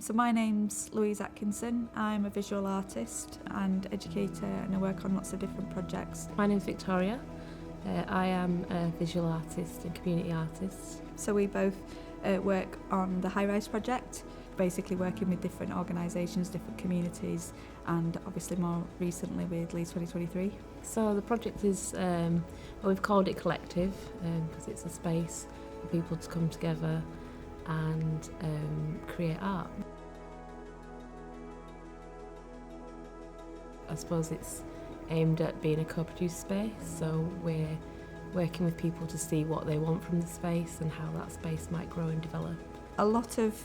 So my name's Louise Atkinson. I'm a visual artist and educator, and I work on lots of different projects. My name's Victoria. I am a visual artist and community artist. So we both work on the Highrise Project, basically working with different organisations, different communities, and obviously more recently with Leeds 2023. So the project is, we've called it Collective because it's a space for people to come together and create art. I suppose it's aimed at being a co-produced space, so we're working with people to see what they want from the space and how that space might grow and develop. A lot of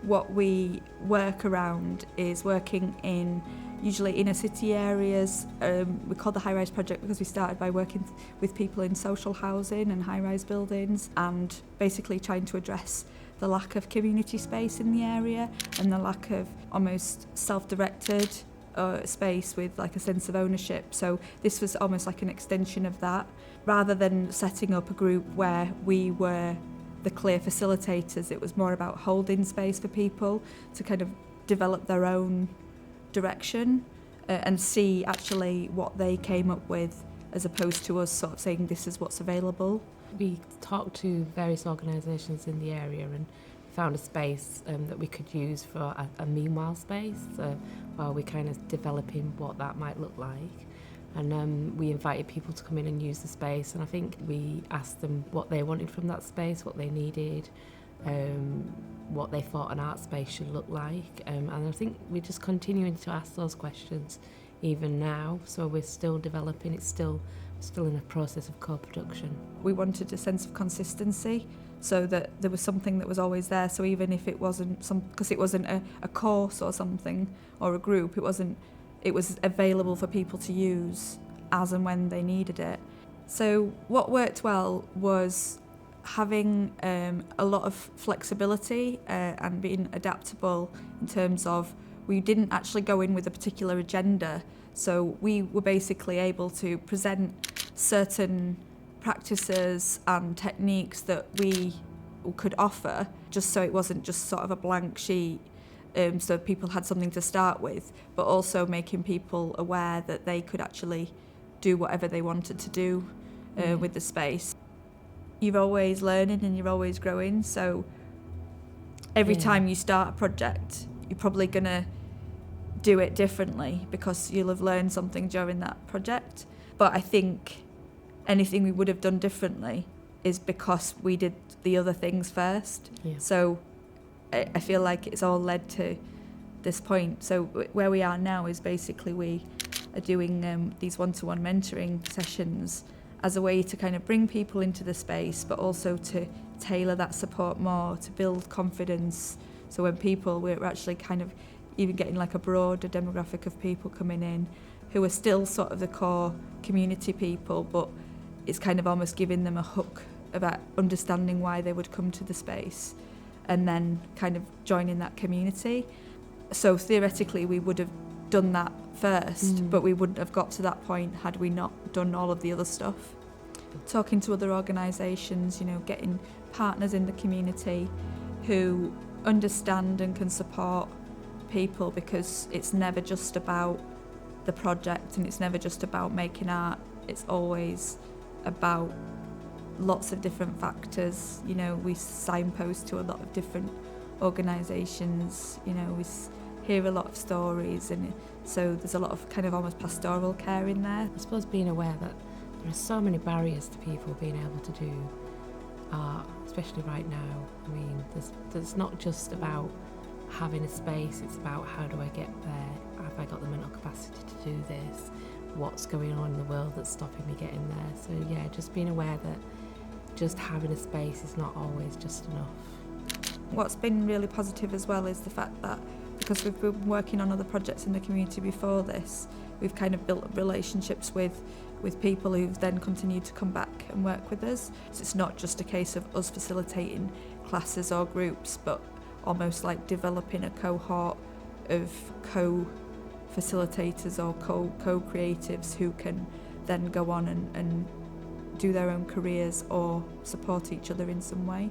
what we work around is working in usually inner city areas. We call the Highrise Project because we started by working with people in social housing and high-rise buildings, and basically trying to address the lack of community space in the area and the lack of almost self-directed space with like a sense of ownership. So this was almost like an extension of that. Rather than setting up a group where we were the clear facilitators, it was more about holding space for people to kind of develop their own direction and see actually what they came up with, as opposed to us sort of saying this is what's available. We talked to various organisations in the area and found a space that we could use for a meanwhile space while we're kind of developing what that might look like. And we invited people to come in and use the space, and I think we asked them what they wanted from that space, what they needed, what they thought an art space should look like, and I think we're just continuing to ask those questions even now, so we're still developing. It's still in a process of co-production. We wanted a sense of consistency, so that there was something that was always there. So even if it wasn't because it wasn't a course or something or a group, it was available for people to use as and when they needed it. So what worked well was having a lot of flexibility and being adaptable in terms of we didn't actually go in with a particular agenda. So we were basically able to present certain practices and techniques that we could offer, just so it wasn't just sort of a blank sheet, so people had something to start with, but also making people aware that they could actually do whatever they wanted to do with the space. You're always learning and you're always growing, so every time you start a project, you're probably going to do it differently because you'll have learned something during that project. But I think anything we would have done differently is because we did the other things first. Yeah. So I feel like it's all led to this point. So where we are now is basically we are doing these one-to-one mentoring sessions as a way to kind of bring people into the space, but also to tailor that support more, to build confidence. So when we're actually kind of even getting like a broader demographic of people coming in who are still sort of the core community people, but it's kind of almost giving them a hook about understanding why they would come to the space and then kind of joining that community. So theoretically we would have done that first, but we wouldn't have got to that point had we not done all of the other stuff. Talking to other organisations, getting partners in the community who understand and can support people, because it's never just about the project and it's never just about making art. It's always about lots of different factors. We signpost to a lot of different organisations, we hear a lot of stories, and so there's a lot of kind of almost pastoral care in there. I suppose being aware that there are so many barriers to people being able to do art, especially right now. I mean, there's not just about having a space, it's about how do I get there, have I got the mental capacity to do this, what's going on in the world that's stopping me getting there. So yeah, just being aware that just having a space is not always just enough. What's been really positive as well is the fact that because we've been working on other projects in the community before this, we've kind of built up relationships with people who've then continued to come back and work with us. So it's not just a case of us facilitating classes or groups, but almost like developing a cohort of co-facilitators or co-creatives who can then go on and do their own careers or support each other in some way.